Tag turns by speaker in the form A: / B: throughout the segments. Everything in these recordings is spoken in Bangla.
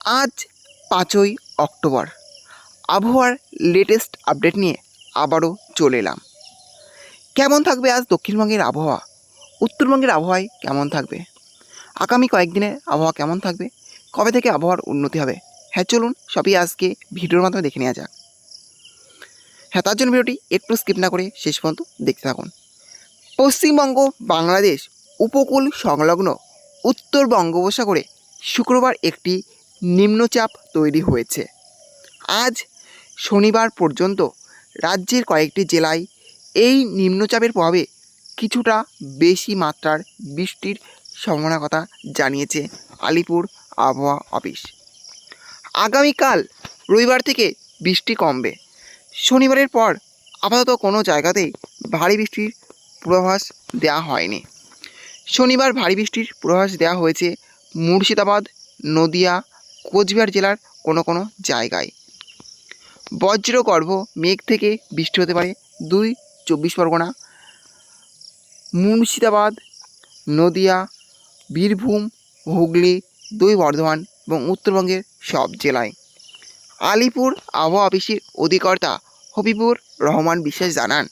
A: আজ 5ই অক্টোবর। আবহাওয়ার লেটেস্ট আপডেট নিয়ে আবারও চলে এলাম। কেমন থাকবে আজ দক্ষিণবঙ্গের আবহাওয়া, উত্তরবঙ্গের আবহাওয়ায় কেমন থাকবে, আগামী কয়েকদিনের আবহাওয়া কেমন থাকবে, কবে থেকে আবহাওয়ার উন্নতি হবে, হ্যাঁ চলুন সবই আজকে ভিডিওর মাধ্যমে দেখে নেওয়া যাক। হ্যাঁ, তার জন্য ভিডিওটি একটু স্কিপ না করে শেষ পর্যন্ত দেখতে থাকুন। পশ্চিমবঙ্গ, বাংলাদেশ উপকূল সংলগ্ন উত্তর বঙ্গোপসাগরে শুক্রবার একটি নিম্নচাপ তৈরি হয়েছে। আজ শনিবার পর্যন্ত রাজ্যের কয়েকটি জেলায় এই নিম্নচাপের প্রভাবে কিছুটা বেশি মাত্রার বৃষ্টির সম্ভাবনার কথা জানিয়েছে আলিপুর আবহাওয়া অফিস। আগামীকাল রবিবার থেকে বৃষ্টি কমবে। শনিবারের পর আপাতত কোনো জায়গাতেই ভারী বৃষ্টির পূর্বাভাস দেওয়া হয়নি। শনিবার ভারী বৃষ্টির পূর্বাভাস দেওয়া হয়েছে মুর্শিদাবাদ, নদিয়া, কোচবিহার জেলার কোনো কোনো জায়গায়। বজ্রগর্ভ মেঘ থেকে বৃষ্টি হতে পারে 2 চব্বিশ পরগনা, মুর্শিদাবাদ, নদিয়া, বীরভূম, হুগলি, 2 বর্ধমান এবং উত্তরবঙ্গের সব জেলায়। আলিপুর আবহাওয়া অফিসের অধিকর্তা হবিবুর রহমান বিশ্বাস জানান,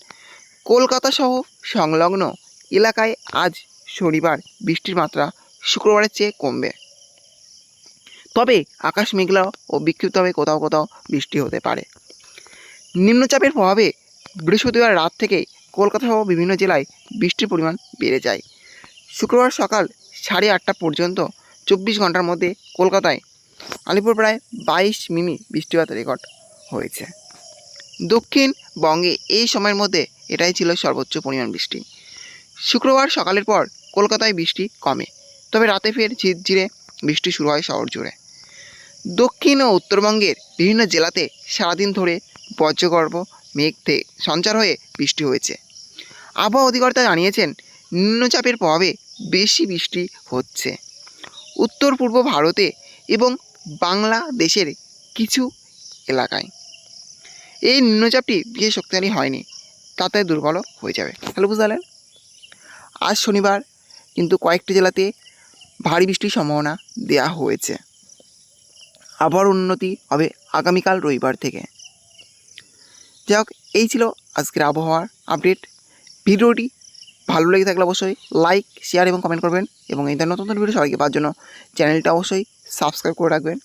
A: কলকাতা সহ সংলগ্ন এলাকায় আজ শনিবার বৃষ্টির মাত্রা শুক্রবারের চেয়ে কমবে। তবে আকাশ মেঘলা ও বিক্ষিপ্তভাবে কোথাও কোথাও বৃষ্টি হতে পারে। নিম্নচাপের প্রভাবে বৃহস্পতিবার রাত থেকে কলকাতা সহ বিভিন্ন জেলায় বৃষ্টির পরিমাণ বেড়ে যায়। শুক্রবার সকাল 8:30 পর্যন্ত 24 ঘন্টার মধ্যে কলকাতায় আলিপুর প্রায় 22 মিমি বৃষ্টিপাত রেকর্ড হয়েছে। দক্ষিণবঙ্গে এই সময়ের মধ্যে এটাই ছিল সর্বোচ্চ পরিমাণ বৃষ্টি। শুক্রবার সকালের পর কলকাতায় বৃষ্টি কমে, তবে রাতে ফের ঝিরঝিরে বৃষ্টি শুরু হয় শহর জুড়ে। দক্ষিণ ও উত্তরবঙ্গের বিভিন্ন জেলাতে সারাদিন ধরে বজ্রগর্ভ মেঘ সঞ্চার হয়ে বৃষ্টি হয়েছে। আবহাওয়া অধিকর্তা জানিয়েছেন, নিম্নচাপের প্রভাবে বেশি বৃষ্টি হচ্ছে উত্তর পূর্ব ভারতে এবং বাংলাদেশের কিছু এলাকায়। এই নিম্নচাপটি বিশেষ শক্তিশালী হয়নি, তাতে দুর্বলও হয়ে যাবে। তাহলে বুঝতে পারলেন, আজ শনিবার কিন্তু কয়েকটি জেলাতে ভারী বৃষ্টির সম্ভাবনা দেওয়া হয়েছে। আবহাওয়ার উন্নতি হবে আগামীকাল রবিবার থেকে। যাই হোক, এই ছিল আজকের আবহাওয়ার আপডেট। ভিডিওটি ভালো লেগে থাকলে অবশ্যই লাইক, শেয়ার এবং কমেন্ট করবেন এবং এই ধরনের নতুন নতুন ভিডিও সবাইকে পাওয়ার জন্য চ্যানেলটা অবশ্যই সাবস্ক্রাইব করে রাখবেন।